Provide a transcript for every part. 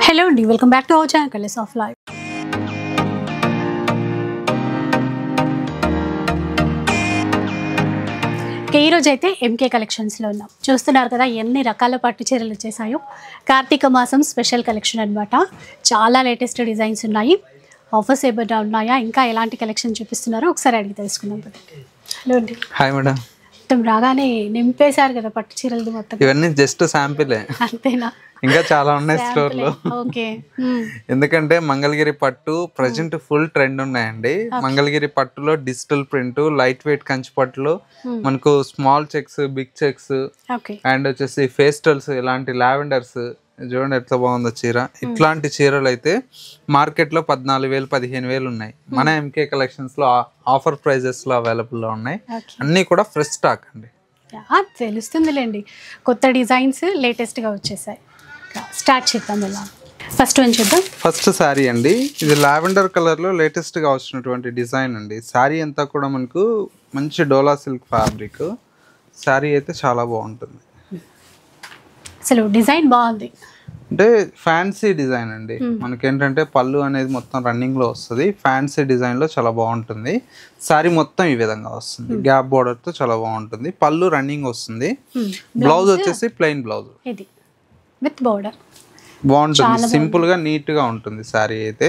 Hello and welcome back to our channel Colors of Life. ఈ రోజు అయితే MK collections లో ఉన్నాం. చూస్తున్నారు కదా ఎన్ని రకాల పట్టు చీరలు వచ్చేసాయో. కార్తీక మాసం స్పెషల్ కలెక్షన్ అన్నమాట. చాలా లేటెస్ట్ డిజైన్స్ ఉన్నాయి. ఆఫర్స్ ఏమైనా ఉన్నాయా, ఇంకా ఎలాంటి కలెక్షన్ చూపిస్తున్నారో ఒకసారి అడిగి తెలుసుకుందాం. హలో అండి. Hi madam. మొత్తం రాగానే నింపేశారు కదా పట్టు చీరలు మొత్తం. ఇవన్నీ జస్ట్ శాంపిలే, అంతేనా? ఇంకా చాలా ఉన్నాయి స్టోర్ లో. ఓకే. ఎందుకంటే మంగళగిరి పట్టు ప్రజెంట్ ఫుల్ ట్రెండ్ ఉన్నాయండి. మంగళగిరి పట్టులో digital print, light weight Kanchi పట్టులో మనకు small checks, big checks and వచ్చేసి ఫేస్టల్స్, ఇలాంటి లావెండర్స్. చూడండి ఎట్లా బాగుందో చీర. ఇట్లాంటి చీరలు అయితే మార్కెట్ లో 14,000 15,000 ఉన్నాయి. మన ఎంకే కలెక్షన్స్ లో ఆఫర్ ప్రైజెస్ లో అవైలబుల్ లో ఉన్నాయి. అన్ని కూడా ఫ్రెష్ స్టాక్ అండి. తెలుస్తుందిలేండి, కొత్త డిజైన్స్ లేటెస్ట్ గా వచ్చేసాయి. స్టార్ట్ చేద్దాం. ఎలా ఫస్ట్ వన్ చూద్దాం. ఫస్ట్ శారీ అండి, ఇది లావెండర్ కలర్ లో లేటెస్ట్ గా వచ్చినటువంటి డిజైన్ అండి. శారీ అంతా కూడా మనకు మంచి డోలా సిల్క్ ఫ్యాబ్రిక్. శారీ అయితే చాలా బాగుంటుంది. అసలు డిజైన్ బాగుంది, అంటే ఫ్యాన్సీ డిజైన్ అండి. మనకేంటంటే పళ్ళు అనేది మొత్తం రన్నింగ్ లో వస్తుంది. ఫ్యాన్సీ డిజైన్ లో చాలా బాగుంటుంది. శారీ మొత్తం ఈ విధంగా వస్తుంది, గ్యాప్ బోర్డర్ తో చాలా బాగుంటుంది. పళ్ళు రన్నింగ్ వస్తుంది. బ్లౌజ్ వచ్చేసి ప్లెయిన్ బ్లౌజ్ ఇది విత్ బోర్డర్. బాగుంటుంది, సింపుల్ గా నీట్ గా ఉంటుంది. శారీ అయితే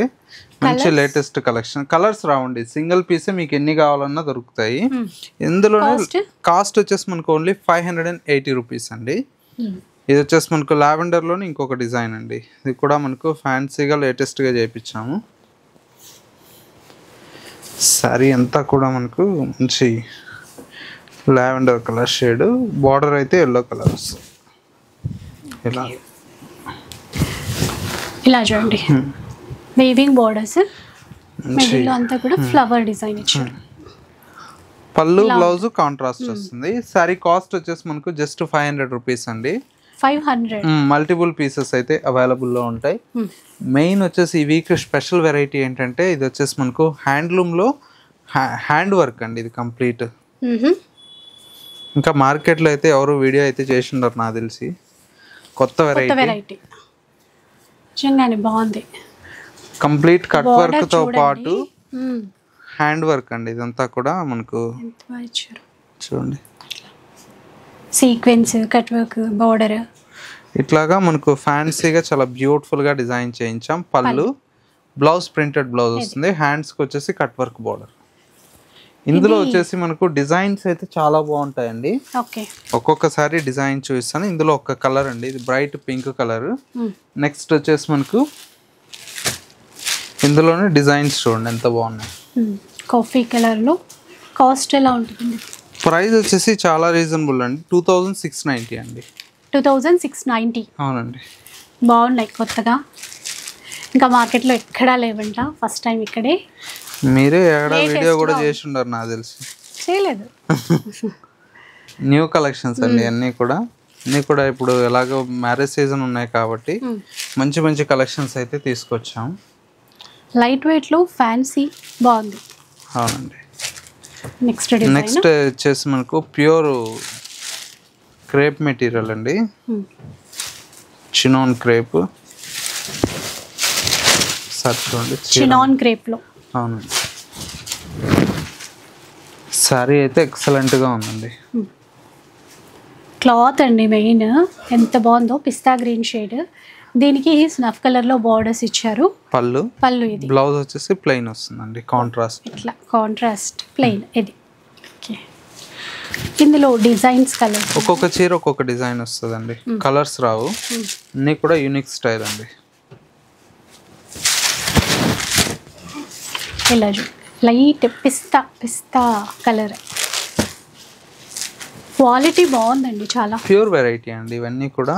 మంచి లేటెస్ట్ కలెక్షన్. కలర్స్ రావండి, సింగిల్ పీస్ మీకు ఎన్ని కావాలన్నా దొరుకుతాయి. ఇందులోనే కాస్ట్ వచ్చేసి మనకు ఓన్లీ 580 రూపీస్ అండి. ఇది వచ్చేసి మనకు లావెండర్ లోని ఇంకొక డిజైన్ అండి. ఇది కూడా మనకు ఫ్యాన్సీగా లేటెస్ట్ గా చేయించాము. శారీ అంతా కూడా మనకు మంచి లావెండర్ కలర్ షేడ్, బార్డర్ అయితే ఎల్లో కలర్ వస్తుంది. ఇలా చూడండి, వేవింగ్ బోర్డర్స్, మిడిల్లో అంతా కూడా ఫ్లవర్ డిజైన్ ఇచ్చారు. పళ్ళు బ్లౌజ్ కాంట్రాస్ట్ వస్తుంది. శారీ కాస్ట్ వచ్చేసి మనకు జస్ట్ 500 రూపీస్ అండి. 500. మల్టిపుల్ పీసెస్ అయితే అవైలబుల్ లో ఉంటాయి. మెయిన్ వచ్చేసి ఈ వీక్ స్పెషల్ వెరైటీ ఏంటంటే ఇది వచ్చేసి మనకు హ్యాండ్లూమ్ లో హ్యాండ్ వర్క్ అండి. ఇది కంప్లీట్. ఇంకా మార్కెట్ లో అయితే ఎవరు వీడియో అయితే చేసి ఉండరు నాకు తెలిసి. కొత్త వెరైటీ నిజంగానే బాగుంది. కంప్లీట్ కట్ వర్క్ తో పాటు హ్యాండ్ వర్క్ అండి. ఇదంతా కూడా మనకు చూడండి, సీక్వెన్స్, కట్ వర్క్, బోర్డర్ ఇట్లాగా మనకు ఫ్యాన్సీగా చాలా బ్యూటిఫుల్ గా డిజైన్ చేయించాం. పళ్ళు, బ్లౌజ్ ప్రింటెడ్ బ్లౌజ్ వస్తుంది. హ్యాండ్స్ కి వచ్చేసి కట్ వర్క్ బోర్డర్. ఇందులో వచ్చేసి మనకు డిజైన్స్ అయితే చాలా బాగుంటాయండి. ఒక్కొక్కసారి డిజైన్ చూపిస్తాను. ఇందులో ఒక కలర్ అండి, ఇది బ్రైట్ పింక్ కలర్. నెక్స్ట్ వచ్చేసి మనకు ఇందులోనే డిజైన్స్ చూడండి ఎంత బాగున్నాయి. కాఫీ కలర్ లో. కాస్ట్ ఎలా ఉంటుంది? ప్రైస్ వచ్చేసి చాలా రీజనబుల్ అండి, 2690 అండి. 2690. అవునండి, బాగున్నాయి కొత్తగా. ఇంకా మార్కెట్లో ఎక్కడా లేవంట, ఫస్ట్ టైం ఇక్కడే. మీరే ఎక్కడ వీడియో కూడా చేసి ఉండరు నాకు తెలిసి. చేయలేదు. న్యూ కలెక్షన్స్ అండి అన్నీ కూడా ఇప్పుడు ఎలాగో మ్యారేజ్ సీజన్ ఉన్నాయి కాబట్టి మంచి మంచి కలెక్షన్స్ అయితే తీసుకొచ్చాం. లైట్ వెయిట్ లో ఫ్యాన్సీ బాగుంది. అవునండి. నెక్స్ట్ వచ్చేసి మనకు ప్యూర్ క్రేప్ మెటీరియల్ అండి, చినాన్ క్రేప్. చూడండి, చినాన్ క్రేప్ లో. అవునండి, సారీ అయితే ఎక్సలెంట్ గా ఉందండి. క్లాత్ అండి మెయిన్ ఎంత బాగుందో, పిస్తా గ్రీన్ షేడ్. దీనికి స్నఫ్ కలర్ లో బోర్డర్స్ ఇచ్చారు. పళ్ళు ఇది. బ్లౌజ్ వచ్చేసి ప్లెయిన్ వస్తుందండి, కాంట్రాస్ట్. ఇట్లా కాంట్రాస్ట్ ప్లెయిన్ ఇది. ఇందులో డిజైన్స్ కలర్, ఒక్కొక్క చీర ఒక్కొక్క డిజైన్ వస్తుందండి. కలర్స్ రావు, అన్ని కూడా యూనిక్ స్టైల్ అండి. ఇలా లైట్ పిస్తా కలర్. క్వాలిటీ బాగుందండి, చాలా ప్యూర్ వెరైటీ అండి. ఇవన్నీ కూడా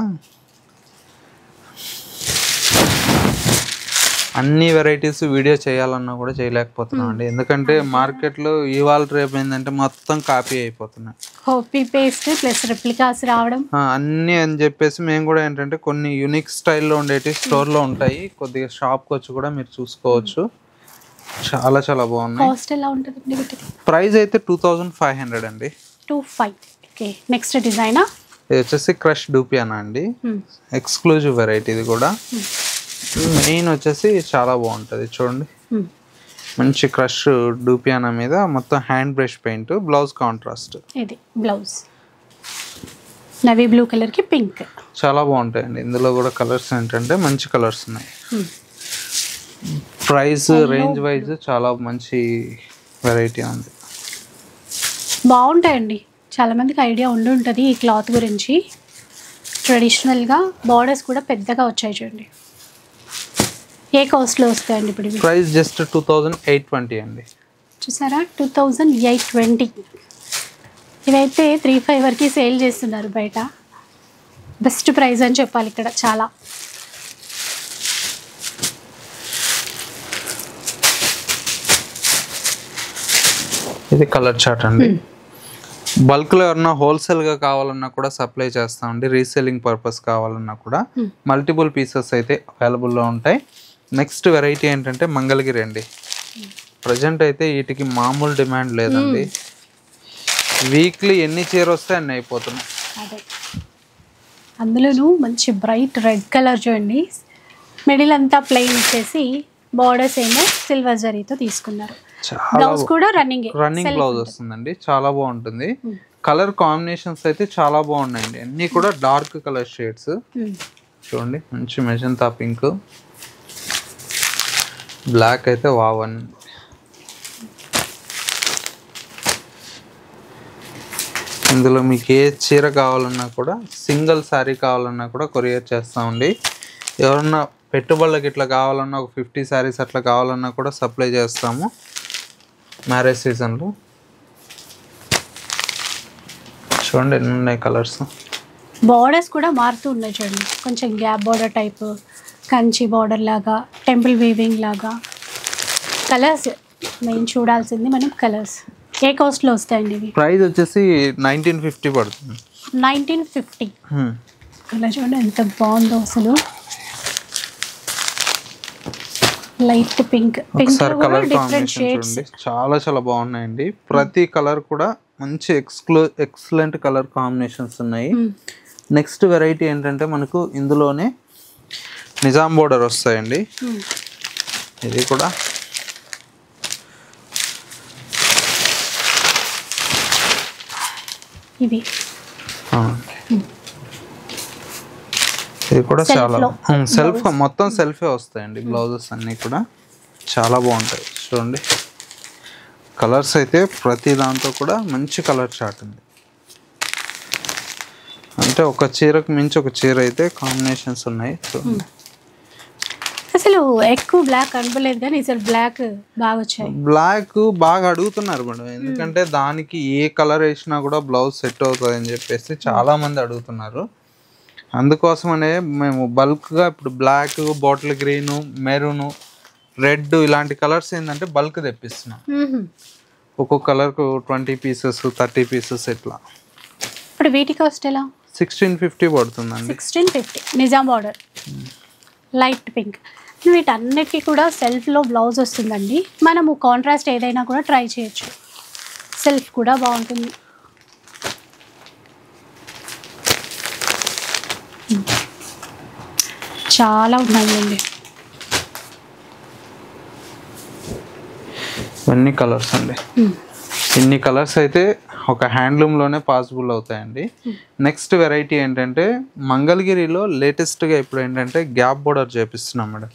అన్ని వెరైటీస్ వీడియో చేయాలన్నా కూడా చేయలేకపోతున్నాం అండి. ఎందుకంటే మార్కెట్ లో ఇవాళ రేపు ఏంటంటే మొత్తం కాపీ అయిపోతున్నాయి. కాపీ పేస్ట్ ప్లస్ రెప్లికాస్ రావడం అన్ని అని చెప్పేసి మేము కూడా ఏంటంటే కొన్ని యూనిక్ స్టైల్లో ఉండేవి స్టోర్ లో ఉంటాయి. కొద్దిగా షాప్ కి వచ్చి కూడా మీరు చూసుకోవచ్చు. చాలా చాలా బాగున్నాయి. కాస్ట్ ఎలా ఉంటుంది? ప్రైస్ అయితే 2500 అండి. 25. ఓకే. నెక్స్ట్ డిజైన్ ఇది వచ్చేసి క్రష్ డూపియానా అండి, ఎక్స్క్లూజివ్ వెరైటీ. ఇది కూడా మెయిన్ వచ్చేసి చాలా బాగుంటుంది చూడండి, మంచి క్రష్ డూపియానా మీద మొత్తం hand brush paint, blouse contrast. ఇది బ్లౌజ్ నవీ బ్లూ కలర్ కి పింక్. చాలా బాగుంటాయండి. ఇందులో కూడా కలర్స్ ఏంటంటే మంచి కలర్స్ ఉన్నాయి. ప్రైస్ రేంజ్ వైజ్ చాలా మంచి వెరైటీ ఉంది. బాగుంటాయండి, చాలా మందికి ఐడియా ఉండి ఉంటుంది ఈ క్లాత్ గురించి. ట్రెడిషనల్గా బార్డర్స్ కూడా పెద్దగా వచ్చాయి చూడండి. ఏ కాస్ట్లో వస్తాయండి ఇప్పుడు ఇవి? ప్రైస్ జస్ట్ 2820 అండి. చూసారా 2820. ఇవైతే 35 వరకు సేల్ చేస్తున్నారు బయట. బెస్ట్ ప్రైస్ అని చెప్పాలి ఇక్కడ చాలా. ఇది కలర్ చార్ట్ అండి. బల్క్లో ఎవరన్నా హోల్సేల్గా కావాలన్నా కూడా సప్లై చేస్తామండి. రీసేలింగ్ పర్పస్ కావాలన్నా కూడా మల్టిపుల్ పీసెస్ అయితే అవైలబుల్లో ఉంటాయి. నెక్స్ట్ వెరైటీ ఏంటంటే మంగళగిరి అండి. ప్రజెంట్ అయితే వీటికి మామూలు డిమాండ్ లేదండి. వీక్లీ ఎన్ని చీర వస్తే అన్ని అయిపోతున్నాయి. అదే అందులోనూ మంచి బ్రైట్ రెడ్ కలర్ చూడండి. మిడిల్ అంతా ప్లెయిన్ ఇచ్చేసి బార్డర్స్ ఏమో సిల్వర్ జరీతో తీసుకున్నారు. బ్లౌజ్ కూడా రన్నింగ్ బ్లౌజ్ వస్తుందండి. చాలా బాగుంటుంది. కలర్ కాంబినేషన్స్ అయితే చాలా బాగున్నాయండి. అన్ని కూడా డార్క్ కలర్ షేడ్స్ చూడండి. మంచి మెజంతా పింక్, బ్లాక్ అయితే వావన్. ఇందులో మీకు ఏ చీర కావాలన్నా కూడా, సింగిల్ శారీ కావాలన్నా కూడా కొరియర్ చేస్తామండి. ఎవరన్నా పెట్టుబడులకి ఇట్లా కావాలన్నా ఒక 50 శారీస్ అట్లా కావాలన్నా కూడా సప్లై చేస్తాము మ్యారేజ్ సీజన్లో. చూడండి ఎన్ని ఉన్నాయి కలర్స్. బార్డర్స్ కూడా మారుతూ ఉన్నాయి చూడండి. కొంచెం gap border type, Kanchi border లాగా, టెంపుల్ వీవింగ్ లాగా. కలర్స్ మెయిన్ చూడాల్సింది మనం. కలర్స్ ఏ కాస్ట్లో వస్తాయండి ఇవి? ప్రైస్ వచ్చేసి 1950 పడుతుంది. 1950. కలర్ చూడండి ఎంత బాగుందో అసలు. Light pink, pink colour combination చూడండి. చాలా చాలా బాగున్నాయండి. ప్రతి కలర్ కూడా మంచి ఎక్సలెంట్ కలర్ కాంబినేషన్స్ ఉన్నాయి. నెక్స్ట్ వెరైటీ ఏంటంటే మనకు ఇందులోనే నిజాం బోర్డర్ వస్తాయండి. ఇది కూడా ఇది కూడా చాలా సెల్ఫ్, మొత్తం సెల్ఫే వస్తాయండి. బ్లౌజెస్ అన్నీ కూడా చాలా బాగుంటాయి చూడండి. కలర్స్ అయితే ప్రతి దాంతో కూడా మంచి కలర్ చార్ట్ ఉంది. అంటే ఒక చీరకు మించి ఒక చీర అయితే కాంబినేషన్స్ ఉన్నాయి చూడండి. అసలు ఎక్కువ బ్లాక్ అనుకోలేదు కానీ అసలు బ్లాక్ బాగా వచ్చాయి. బ్లాక్ బాగా అడుగుతున్నారు మేడం, ఎందుకంటే దానికి ఏ కలర్ వేసినా కూడా బ్లౌజ్ సెట్ అవుతుంది అని చెప్పేసి చాలా మంది అడుగుతున్నారు. అందుకోసమనే మేము బల్క్గా ఇప్పుడు black, bottle green, maroon, red ఇలాంటి కలర్స్ ఏంటంటే బల్క్ తెప్పిస్తున్నాం. ఒక్కొక్క కలర్కు 20 పీసెస్ 30 పీసెస్ ఇట్లా. ఇప్పుడు వీటి కాస్ట్ ఎలా? 1650 పడుతుందండి. 1650 నిజాం బార్డర్ లైట్ పింక్. వీటన్నిటికీ కూడా సెల్ఫ్లో బ్లౌజ్ వస్తుందండి. మనము కాంట్రాస్ట్ ఏదైనా కూడా ట్రై చేయొచ్చు. సెల్ఫ్ కూడా బాగుంటుంది. చాలా ఉన్నాయండి. ఇవన్నీ కలర్స్ అండి. ఇన్ని కలర్స్ అయితే ఒక హ్యాండ్లూమ్లోనే పాసిబుల్ అవుతాయండి. నెక్స్ట్ వెరైటీ ఏంటంటే మంగళగిరిలో లేటెస్ట్గా ఇప్పుడు ఏంటంటే గ్యాప్ బోర్డర్ చేపిస్తున్నాం మేడం.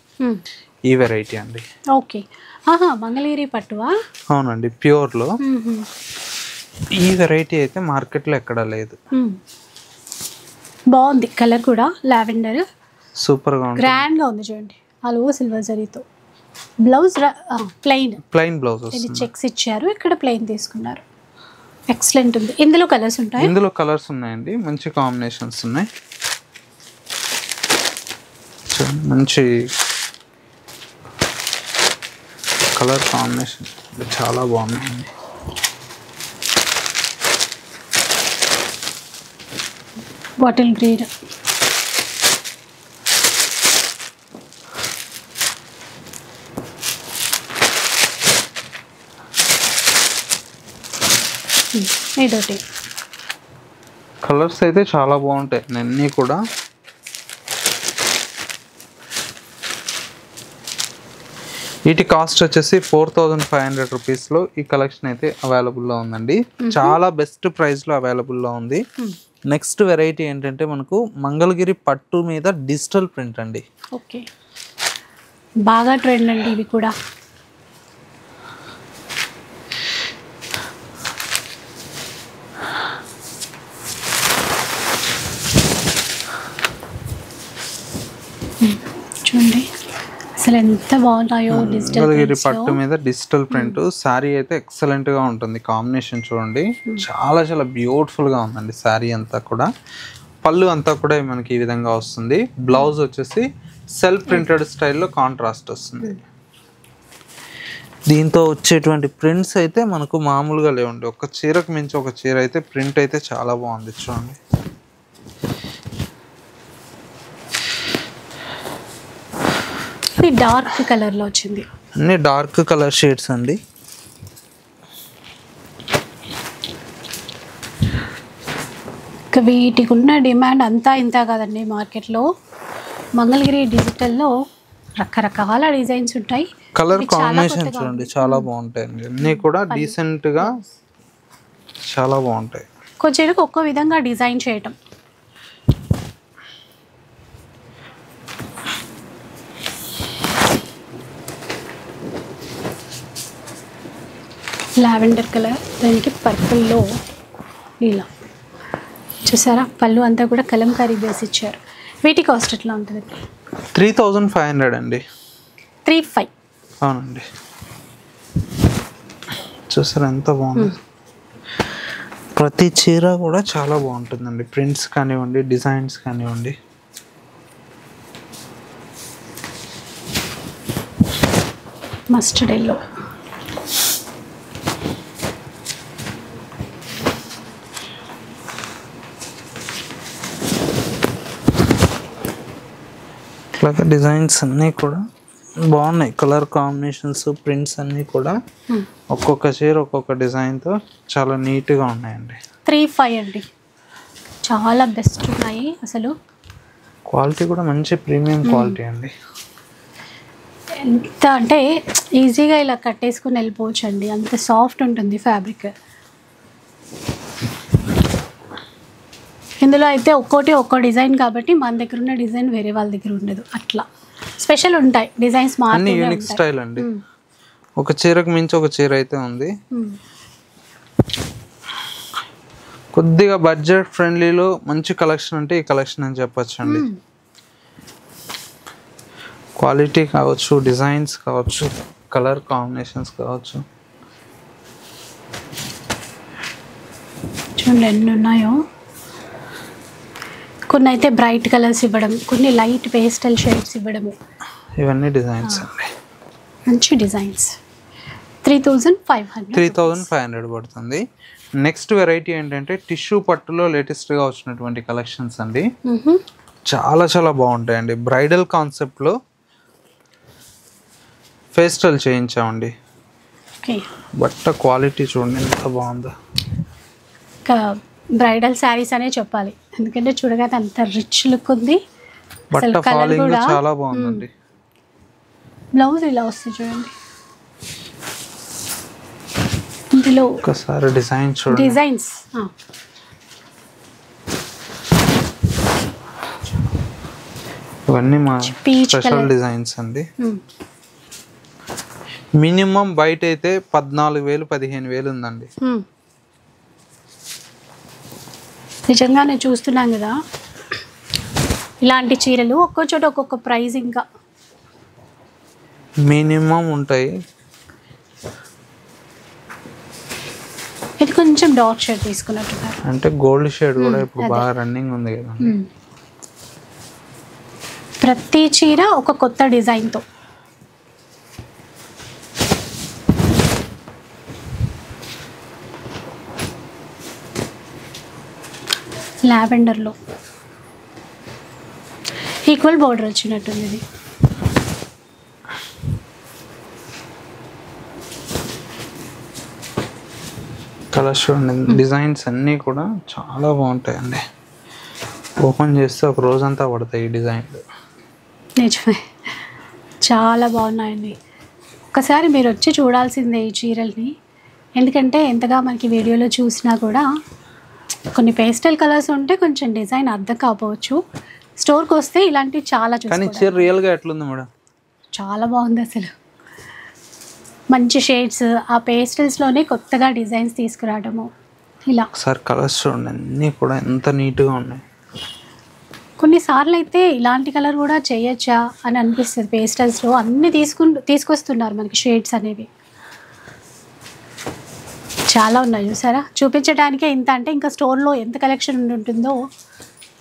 ఈ వెరైటీ అండి. ఓకే, మంగళగిరి పట్టువా? అవునండి, ప్యూర్లో. ఈ వెరైటీ అయితే మార్కెట్లో ఎక్కడా లేదు. బాగుంది కలర్ కూడా, లావెండర్ సూపర్గా ఉంది, గ్రాండ్గా ఉంది చూడండి. ఆల్ ఓవర్ సిల్వర్ జరీతో. బ్లౌజ్ ప్లెయిన్ బ్లౌజ్, ఇది చెక్స్ ఇచ్చారు, ఇక్కడ ప్లెయిన్ తీసుకున్నారు. ఎక్సలెంట్ ఉంది. ఇందులో కలర్స్ ఉంటాయి? ఇందులో కలర్స్ ఉన్నాయండి, మంచి కాంబినేషన్స్ ఉన్నాయి. మంచి కలర్ కాంబినేషన్ చాలా బాగున్నాయండి. బాటిల్ గ్రీన్, ఇదొకటి. కలర్స్ అయితే చాలా బాగుంటాయి అన్నీ కూడా. వీటి కాస్ట్ వచ్చేసి 4500 రూపీస్లో ఈ కలెక్షన్ అయితే అవైలబుల్లో ఉందండి. చాలా బెస్ట్ ప్రైస్లో అవైలబుల్లో ఉంది. నెక్స్ట్ వెరైటీ ఏంటంటే మనకు మంగళగిరి పట్టు మీద డిజిటల్ ప్రింట్ అండి. ఓకే, బాగా ట్రెండ్ అండి ఇవి కూడా. చూడండి అసలు ఎంత బాగున్నాయో డిజిటల్ మంగళగిరి పట్టు మీద డిజిటల్ ప్రింట్. శారీ అయితే ఎక్సలెంట్ గా ఉంటుంది. కాంబినేషన్ చూడండి, చాలా చాలా బ్యూటిఫుల్ గా ఉందండి శారీ అంతా కూడా. పళ్ళు అంతా కూడా మనకి ఈ విధంగా వస్తుంది. బ్లౌజ్ వచ్చేసి సెల్ఫ్ ప్రింటెడ్ స్టైల్లో కాంట్రాస్ట్ వస్తుంది. దీంతో వచ్చేటువంటి ప్రింట్స్ అయితే మనకు మామూలుగా లేవండి. ఒక చీరకు మించి ఒక చీర అయితే ప్రింట్ అయితే చాలా బాగుంది చూడండి. ఇది డార్క్ కలర్లో వచ్చింది, అన్ని డార్క్ కలర్ షేడ్స్ అండి. వీటికి ఉన్న డిమాండ్ అంతా ఇంత కాదండి మార్కెట్లో. మంగళగిరి డిజిటల్లో రకరకాల డిజైన్స్ ఉంటాయి. కలర్ కాంబినేషన్ చూడండి చాలా బాగుంటాయండి. అన్నీ కూడా డీసెంట్గా చాలా బాగుంటాయి. కొంచెం ఒక్కో విధంగా డిజైన్ చేయటం. లావెండర్ కలర్, దానికి పర్పుల్లో ఇలా చూసారా. పళ్ళు అంతా కూడా కలంకారీ బేస్ ఇచ్చారు. వీటి కాస్ట్ ఎట్లా ఉంటుంది? 3500 అండి. 35. అవునండి. చూసారా ఎంత బాగుంది. ప్రతి చీర కూడా చాలా బాగుంటుందండి. ప్రింట్స్ కానివ్వండి, డిజైన్స్ కానివ్వండి. మస్టర్డ్ ఎల్లో, ఇట్లాగా డిజైన్స్ అన్నీ కూడా బాగున్నాయి. కలర్ కాంబినేషన్స్, ప్రింట్స్ అన్నీ కూడా ఒక్కొక్క చీర ఒక్కొక్క డిజైన్తో చాలా నీట్గా ఉన్నాయండి. 35 అండి, చాలా బెస్ట్ ఉన్నాయి. అసలు క్వాలిటీ కూడా మంచి ప్రీమియం క్వాలిటీ అండి. ఎంత అంటే ఈజీగా ఇలా కట్టేసుకుని వెళ్ళిపోవచ్చు అండి, అంత సాఫ్ట్ ఉంటుంది ఫ్యాబ్రిక్. ఇందులో అయితే ఒక్కో డిజైన్ కాబట్టి మన దగ్గర ఉన్న డిజైన్ వేరే వాళ్ళ దగ్గర ఉండదు. అట్లా స్పెషల్ ఉంటాయి డిజైన్స్. అన్ని యూనిక్ స్టైల్ అండి. ఒక చీరకు మించి ఒక చీర అయితే ఉంది. కొద్దిగా బడ్జెట్ ఫ్రెండ్లీలో మంచి కలెక్షన్ అంటే ఈ కలెక్షన్ అని చెప్పొచ్చు అండి. క్వాలిటీ కావచ్చు, డిజైన్స్ కావచ్చు, కలర్ కాంబినేషన్స్ కావచ్చు. చూడండి ఎన్ని ఉన్నాయో. కొన్ని అయితే బ్రైట్ కలర్స్ ఇవ్వడం, కొన్ని లైట్ పేస్టల్ షేడ్స్ ఇవ్వడము. ఇవన్నీ డిజైన్స్ అండి, మంచి డిజైన్స్. 3500 పడుతుంది. నెక్స్ట్ వెరైటీ ఏంటంటే టిష్యూ పట్టులో లేటెస్ట్గా వచ్చినటువంటి కలెక్షన్స్ అండి. చాలా చాలా బాగుంటాయండి. బ్రైడల్ కాన్సెప్ట్లో పేస్టల్ చేయించామండి. బట్ట క్వాలిటీ చూడండి ఎంత బాగుందో. బ్రైడల్ శారీస్ అనే చెప్పాలి, ఎందుకంటే చూడగానే అంత రిచ్ లుక్ ఉంది. బట్ట ఫాలింగ్ చాలా బాగుందండి. బ్లౌజ్ ఇలా వస్తుంది చూడండి. ఇందులో ఒకసారి డిజైన్ చూడండి. డిజైన్స్ ఇవన్నీ మా స్పెషల్ డిజైన్స్ అండి. మినిమం బయట అయితే 14,000-15,000 ఉందండి. నిజంగా నేను చూస్తున్నాను కదా ఇలాంటి చీరలు ఒక్కో చోట ఒక్కొక్క ప్రైస్ ఇంకా మినిమం ఉంటాయి. ఇది కొంచెం డార్క్ షేడ్ తీసుకున్నట్టున్నారు, అంటే గోల్డ్ షేడ్ కూడా ఇప్పుడు బాగా రన్నింగ్ ఉంది కదా. ప్రతి చీర ఒక కొత్త డిజైన్తో. లావెండర్లో ఈక్వల్ బార్డర్ వచ్చినట్టుంది. ఇది కలర్స్ చూడండి. డిజైన్స్ అన్నీ కూడా చాలా బాగుంటాయండి. ఓపెన్ చేస్తే ఒక రోజంతా పడతాయి ఈ డిజైన్లు. నిజమే, చాలా బాగున్నాయండి. ఒక్కసారి మీరు వచ్చి చూడాల్సిందే ఈ చీరల్ని. ఎందుకంటే ఎంతగా మనకి వీడియోలో చూసినా కూడా కొన్ని పేస్టల్ కలర్స్ ఉంటే కొంచెం డిజైన్ అర్థం కాకపోవచ్చు. స్టోర్కి వస్తే ఇలాంటివి చాలా కానీ చీర రియల్గా ఎట్లుంది మేడం? చాలా బాగుంది అసలు. మంచి షేడ్స్, ఆ పేస్టల్స్లోనే కొత్తగా డిజైన్స్ తీసుకురావడము ఇలా. ఒకసారి కలర్స్ చూడండి, అన్నీ కూడా ఎంత నీట్గా ఉన్నాయి. కొన్నిసార్లు అయితే ఇలాంటి కలర్ కూడా చేయొచ్చా అని అనిపిస్తుంది. పేస్టల్స్లో అన్నీ తీసుకొస్తున్నారు మనకి షేడ్స్ అనేవి. చాలా ఉన్నాయి చూసారా, చూపించడానికే ఇంత అంటే ఇంకా స్టోర్లో ఎంత కలెక్షన్ ఉంటుందో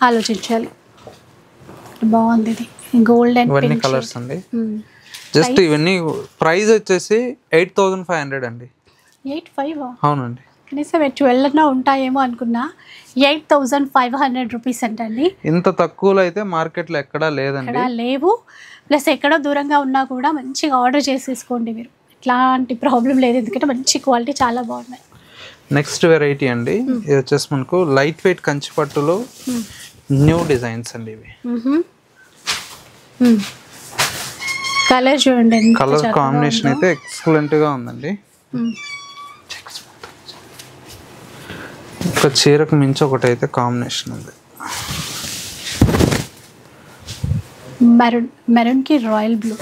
ఆలోచించాలి. బాగుంది ఇది, గోల్డ్ అండ్ ఇవన్నీ కలర్స్ అండి. జస్ట్ ఇవన్నీ ప్రైస్ వచ్చేసి 8500 అండి. 85? అవునండి. కనీసం 12 ఉంటాయేమో అనుకున్నా. 8500 రూపీస్ అంటండి. ఇంత తక్కువలో అయితే మార్కెట్లో ఎక్కడా లేదండి, ఎక్కడా లేవు. ప్లస్ ఎక్కడో దూరంగా ఉన్నా కూడా మంచిగా ఆర్డర్ చేసేసుకోండి మీరు, ఎట్లాంటి ప్రాబ్లం లేదు. ఎందుకంటే మంచి క్వాలిటీ, చాలా బాగున్నాయి. నెక్స్ట్ వెరైటీ అండి, ఇది వచ్చేసి మనకు లైట్ వెయిట్ కంచి పట్టులో న్యూ డిజైన్స్ అండి ఇవి. కలర్ చూడండి, కలర్ కాంబినేషన్ అయితే ఎక్సలెంట్ గా ఉందండి. ఒక చీరకు మించి ఒకటి అయితే కాంబినేషన్ ఉంది. మెరూన్ కి రాయల్ బ్లూ.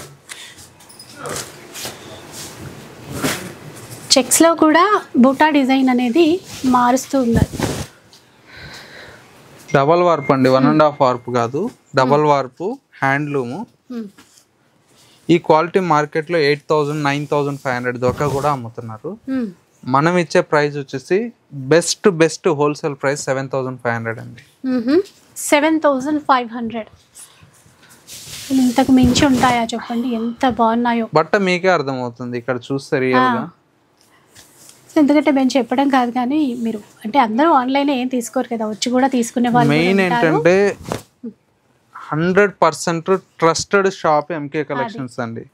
చెక్స్ లో కూడా బూటా డిజైన్ అనేది మారుస్తూ ఉన్నారు. డబల్ వార్ప్ అండి, 1.5 వార్ప్ కాదు, డబల్ వార్పు హ్యాండ్లూము. ఈ క్వాలిటీ మార్కెట్లో 8000, 9500 దాకా కూడా అమ్ముతున్నారు. మనం ఇచ్చే ప్రైస్ వచ్చేసి బెస్ట్ హోల్సేల్ ప్రైస్ 7500 అండి. 7500. ఇంతకు మించి ఉంటాయా చెప్పండి, ఎంత బాగున్నాయో. బట్ట మీకే అర్థమవుతుంది ఇక్కడ చూస్తే రియల్గా. ఎందుకంటే మేము చెప్పడం కాదు, కానీ మీరు అంటే అందరూ ఆన్లైన్ ఏం తీసుకోరు కదా, వచ్చి కూడా తీసుకునే వాళ్ళు. మెయిన్ ఏంటంటే 100% ట్రస్టెడ్ షాప్ ఎంకే కలెక్షన్స్ అండి.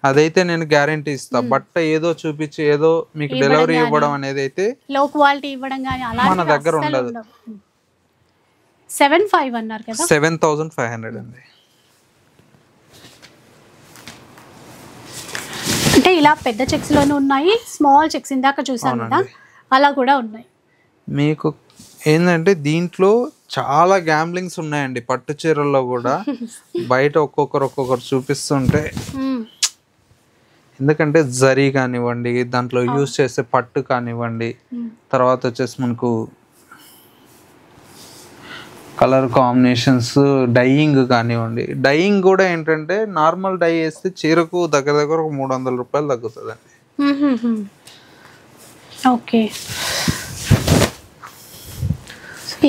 అదైతే నేను గ్యారంటీ ఇస్తా. బట్ట ఏదో చూపించి ఏదో మీకు డెలివరీ ఇవ్వడం అనేది అయితే, లో క్వాలిటీ ఇవ్వడం కానీ అలా మన దగ్గర ఉండదు. 75 అన్నారు కదా, 7500 అండి. అంటే ఇలా పెద్ద చెక్స్ లోనే ఉన్నాయి, స్మాల్ చెక్స్ ఇందాక చూసాను కదా అలా కూడా ఉన్నాయి. మీకు ఏంటంటే దీంట్లో చాలా గ్యాంబ్లింగ్స్ ఉన్నాయండి పట్టు చీరల్లో కూడా. బయట ఒక్కొక్కరు చూపిస్తుంటే, ఎందుకంటే జరీ కానివ్వండి, దాంట్లో యూజ్ చేసే పట్టు కానివ్వండి, తర్వాత వచ్చేసి మనకు కలర్ కాంబినేషన్స్, డైయింగ్ కానివ్వండి. డైయింగ్ కూడా ఏంటంటే నార్మల్ డై వేస్తే చీరకు దగ్గర ఒక 300 రూపాయలు తగ్గుతుందండి. ఓకే,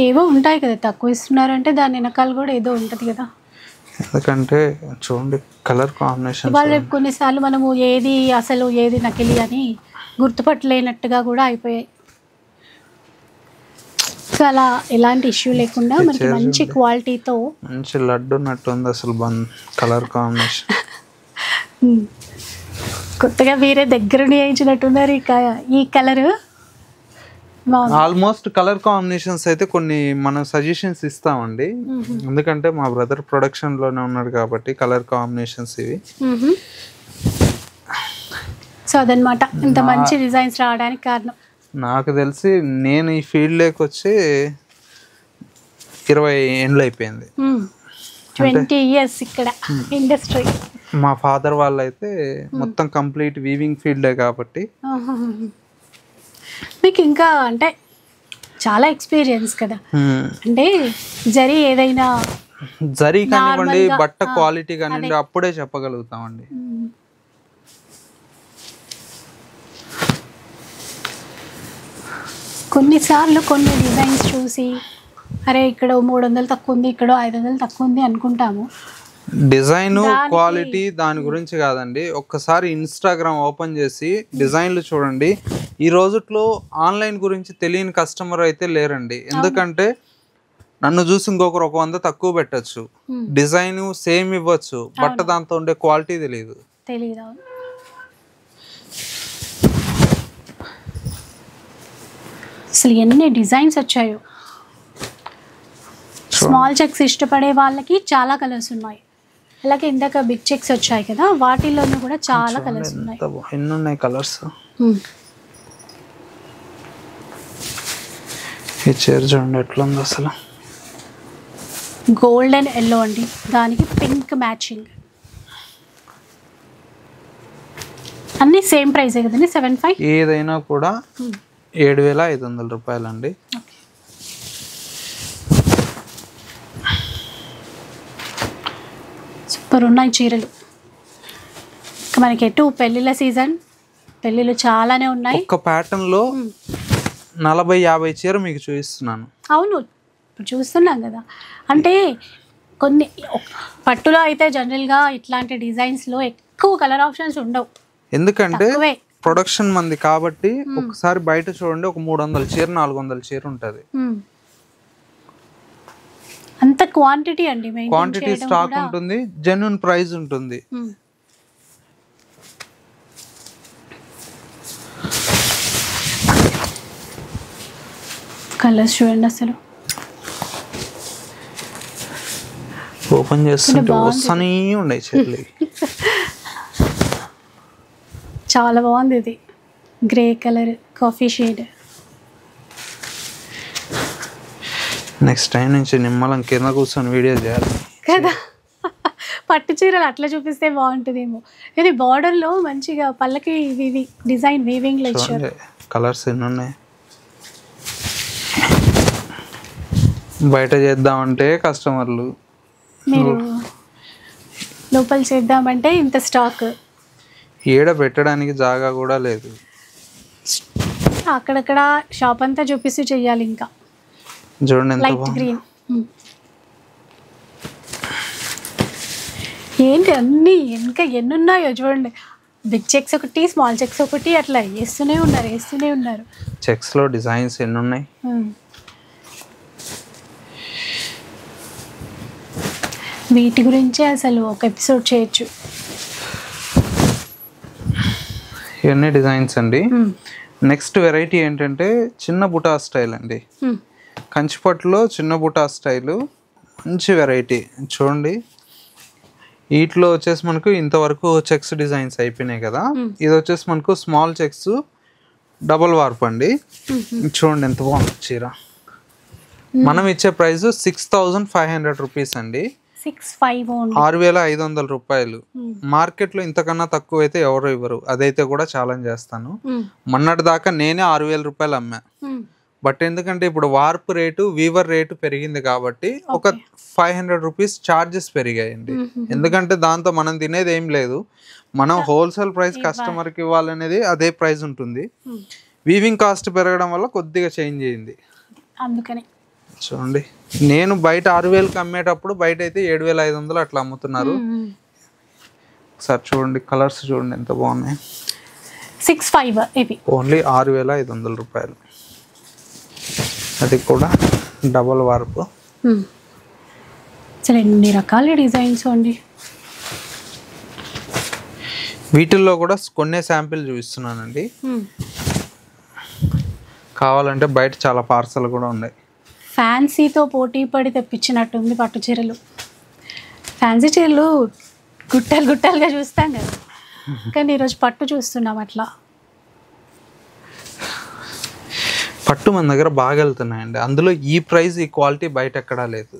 ఏవో ఉంటాయి కదా తక్కువ ఇస్తున్నారంటే దాని వెనకాల కూడా ఏదో ఉంటుంది కదా. ఎందుకంటే చూడండి కలర్ కాంబినేషన్, వాళ్ళు కొన్నిసార్లు మనము ఏది అసలు ఏది నకిలీ అని గుర్తుపట్టలేనట్టుగా కూడా అయిపోయాయి. సో అలా ఎలాంటి ఇష్యూ లేకుండా మనకి మంచి క్వాలిటీతో మంచి లడ్డు ఉన్నట్టు ఉంది అసలు కలర్ కాంబినేషన్. కొత్తగా వేరే దగ్గరుండి వేయించినట్టున్నారు ఈ కలర్. ఆల్మోస్ట్ కలర్ కాంబినేషన్స్ అయితే కొన్ని మనం సజెషన్స్ ఇస్తామండి, ఎందుకంటే మా బ్రదర్ ప్రొడక్షన్ లోనే ఉన్నాడు కాబట్టి కలర్ కాంబినేషన్స్ ఇవి. సో అదనమాట ఇంత మంచి డిజైన్స్ రావడానికి కారణం. నాకు తెలిసి నేను ఈ ఫీల్డ్ లోకి వచ్చి 20 ఏళ్ళు అయిపోయింది. 20 years ఇక్కడ ఇండస్ట్రీ. మా ఫాదర్ వాళ్ళు అయితే మొత్తం కంప్లీట్ వీవింగ్ ఫీల్డే కాబట్టి మీకు ఇంకా అంటే చాలా ఎక్స్పీరియన్స్ కదా. అంటే జరీ ఏదైనా జరీ కానివ్వండి, బట్ట క్వాలిటీ కానివ్వండి అప్పుడే చెప్పగలుగుతామండి. కొన్నిసార్లు కొన్ని డిజైన్స్ చూసి అరే ఇక్కడ 300 తక్కువ ఉంది, ఇక్కడ 500 తక్కువ ఉంది అనుకుంటాము. డిజైన్ క్వాలిటీ దాని గురించి కాదండి, ఒక్కసారి ఇన్స్టాగ్రామ్ ఓపెన్ చేసి డిజైన్లు చూడండి. ఈ రోజుట్లో ఆన్లైన్ గురించి తెలియని కస్టమర్ అయితే లేరండి. ఎందుకంటే నన్ను చూసి ఇంకొకరు 100 తక్కువ పెట్టచ్చు, డిజైన్ సేమ్ ఇవ్వచ్చు, బట్ట దాంతో ఉండే క్వాలిటీ తెలియదు. అసలు ఎన్ని డిజైన్స్ వచ్చాయో. స్మాల్ చెక్స్ ఇష్టపడే వాళ్ళకి చాలా కలర్స్ ఉన్నాయి. అలాగే ఇందాక బిగ్ చెక్స్ వచ్చాయి కదా, వాటిల్లోనూ కూడా చాలా కలర్స్ ఉన్నాయి. ఎన్ని ఉన్నాయి కలర్స్. ఈ చీర చూడండి ఎట్లా ఉంది అసలు. గోల్డెన్ ఎల్లో అండి, దానికి పింక్ మ్యాచింగ్. అన్ని సేమ్ ప్రైస్ కదండి, 75. ఏదైనా కూడా 7,500 రూపాయలండి. సూపర్ ఉన్నాయి చీరలు. మనకి ఎటు పెళ్ళిళ్ళ సీజన్, పెళ్ళిళ్ళు చాలానే ఉన్నాయి. ఒక ప్యాటర్న్ లో 40-50 చీర మీకు చూపిస్తున్నాను. అవును, ఇప్పుడు చూస్తున్నాం కదా. అంటే కొన్ని పట్టులో అయితే జనరల్గా ఇట్లాంటి డిజైన్స్లో ఎక్కువ కలర్ ఆప్షన్స్ ఉండవు, ఎందుకంటే ప్రొడక్షన్ మంది కాబట్టి. ఒకసారి బయట చూడండి, ఒక 300 చీర 400 చీర ఉంటుంది. అంత క్వాంటిటీ అండి, క్వాంటిటీ స్టాక్ ఉంటుంది, జెన్యూన్ ప్రైస్ ఉంటుంది. కలర్స్ చూడండి అసలు ఓపెన్ చేస్తుంటే వస్తూనే ఉన్నాయి చీరలు. చాలా బాగుంది ఇది, grey colour coffee shade. Next time నుంచి నిమ్మలం కింద కూర్చొని వీడియో చేయాలి కదా. పట్టు చీరలు అట్లా చూపిస్తే బాగుంటుందేమో. ఇది బార్డర్లో మంచిగా పళ్ళకి డిజైన్ వీవింగ్లో ఇచ్చారు. కలర్స్ ఎన్ని ఉన్నాయి. బయట చేద్దామంటే కస్టమర్లు, మీరు లోపల చేద్దామంటే ఇంత స్టాక్. ఏడ పెట్టడానికి జాగా కూడా లేదు. అక్కడక్కడ షాప్ అంతా చూపిస్తూ చెయ్యాలి. ఇంకా చూడండి ఎంత లైట్ గ్రీన్. ఏంటి అన్నీ ఇంకా ఎన్ని ఉన్నాయో చూడండి. బిగ్ చెక్స్ ఒకటి, స్మాల్ చెక్స్ ఒకటి, అట్లా వేస్తూనే ఉన్నారు. చెక్స్ లో డిజైన్స్ ఎన్ని ఉన్నాయి. వీటి గురించే అసలు ఒక ఎపిసోడ్ చేయొచ్చు. ఇవన్నీ డిజైన్స్ అండి. నెక్స్ట్ వెరైటీ ఏంటంటే చిన్న బుటా స్టైల్ అండి. కంచిపట్టులో చిన్న బుటా స్టైలు మంచి వెరైటీ. చూడండి, వీటిలో వచ్చేసి మనకు ఇంతవరకు చెక్స్ డిజైన్స్ అయిపోయినాయి కదా. ఇది వచ్చేసి మనకు స్మాల్ చెక్స్ డబల్ వార్ప్ అండి. చూడండి ఎంత బాగుంది చీర. మనం ఇచ్చే ప్రైస్ 6,500 రూపీస్ అండి. 6,500 రూపాయలు. మార్కెట్ లో ఇంతకన్నా తక్కువ అయితే ఎవరు ఇవ్వరు, అదైతే కూడా ఛాలెంజ్ చేస్తాను. మొన్నటి దాకా నేనే 6,000 రూపాయలు అమ్మా. బట్ ఎందుకంటే ఇప్పుడు వార్ప్ రేటు, వీవర్ రేటు పెరిగింది కాబట్టి ఒక 500 రూపీస్ ఛార్జెస్ పెరిగాయండి. ఎందుకంటే దాంతో మనం తినేది ఏం లేదు, మనం హోల్సేల్ ప్రైస్ కస్టమర్ కి ఇవ్వాలనేది అదే ప్రైస్ ఉంటుంది. వీవింగ్ కాస్ట్ పెరగడం వల్ల కొద్దిగా చేంజ్ అయింది. అందుకని చూడండి, నేను బయట 6,000కి అమ్మేటప్పుడు బయట అయితే 7,500 అట్లా అమ్ముతున్నారు. ఒకసారి చూడండి కలర్స్ చూడండి ఎంత బాగున్నాయి. 6,500 ఇవి ఓన్లీ 6,500 రూపాయలు. అది కూడా డబల్ వార్పు. సరే, ఎన్ని రకాల డిజైన్స్ అండి. వీటిల్లో కూడా కొన్ని శాంపిల్ చూపిస్తున్నానండి. కావాలంటే బయట చాలా పార్సల్ కూడా ఉన్నాయి. ఫ్యాన్సీతో పోటీ పడి తెప్పించినట్టుంది పట్టు చీరలు. ఫ్యాన్సీ చీరలు గుట్టలుగా చూస్తాం కదా, కానీ ఈరోజు పట్టు చూస్తున్నాం. అట్లా పట్టు మన దగ్గర బాగా వెళ్తున్నాయండి. అందులో ఈ ప్రైస్, ఈ క్వాలిటీ బయట ఎక్కడా లేదు.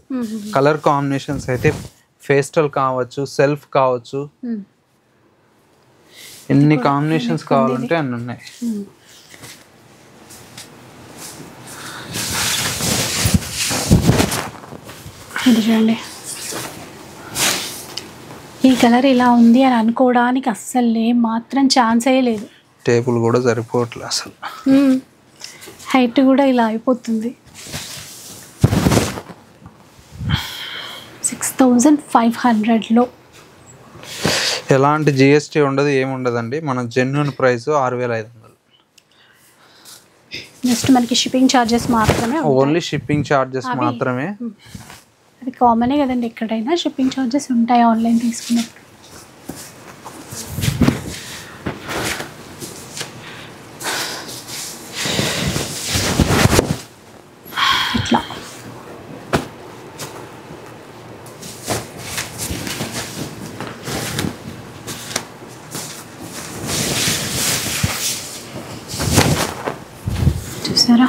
కలర్ కాంబినేషన్స్ అయితే పేస్టల్ కావచ్చు, సెల్ఫ్ కావచ్చు, ఎన్ని కాంబినేషన్స్ కావాలంటే అన్ని ఉన్నాయి. ఇది చూడండి, ఈ కలర్ ఇలా ఉంది అని అనుకోవడానికి అస్సలు మాత్రం ఛాన్సే లేదు. టేబుల్ కూడా సరిపోవట్లేదు అసలు, హైట్ కూడా ఇలా అయిపోతుంది. 6,500లో ఎలాంటి జిఎస్టీ ఉండదు, ఏముండదండి. మన జెన్యున్ ప్రైస్ 6,500. జస్ట్ మనకి షిప్పింగ్ ఛార్జెస్ మాత్రమే, ఓన్లీ షిప్పింగ్ ఛార్జెస్ మాత్రమే. అది కామనే కదండి, ఎక్కడైనా షిప్పింగ్ ఛార్జెస్ ఉంటాయి ఆన్లైన్ తీసుకున్నప్పుడు. ఇట్లా చూసారా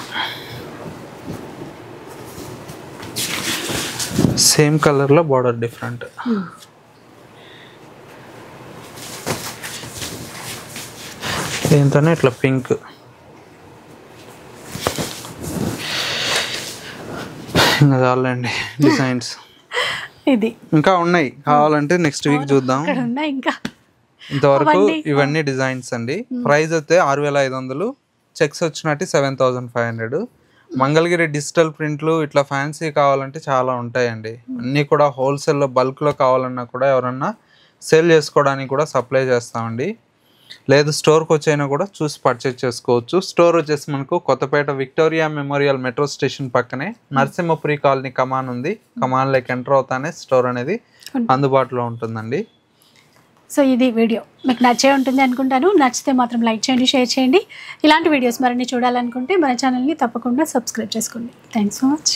సేమ్ కలర్లో బార్డర్ డిఫరెంట్. దీంతోనే ఇట్లా పింక్. ఇంకా చాలండి డిజైన్స్. ఇది ఇంకా ఉన్నాయి, కావాలంటే నెక్స్ట్ వీక్ చూద్దాం. ఉన్నాయి ఇంకా. ఇంతవరకు ఇవన్నీ డిజైన్స్ అండి. ప్రైస్ అయితే 6500, చెక్స్ వచ్చినట్టు 7500. మంగళగిరి డిజిటల్ ప్రింట్లు ఇట్లా ఫ్యాన్సీ కావాలంటే చాలా ఉంటాయండి. అన్నీ కూడా హోల్సేల్లో బల్క్లో కావాలన్నా కూడా ఎవరన్నా సేల్ చేసుకోవడానికి కూడా సప్లై చేస్తామండి. లేదు స్టోర్కి వచ్చైనా కూడా చూసి పర్చేజ్ చేసుకోవచ్చు. స్టోర్ వచ్చేసి మనకు Kothapet Victoria Memorial metro station పక్కనే నరసింహపురి కాలనీ కమాన్ ఉంది. కమాన్లోకి ఎంటర్ అవుతానే స్టోర్ అనేది అందుబాటులో ఉంటుందండి. సో ఇది వీడియో మీకు నచ్చే ఉంటుంది అనుకుంటాను. నచ్చితే మాత్రం లైక్ చేయండి, షేర్ చేయండి. ఇలాంటి వీడియోస్ మరిన్ని చూడాలనుకుంటే మన ఛానల్ని తప్పకుండా సబ్స్క్రైబ్ చేసుకోండి. Thanks so much.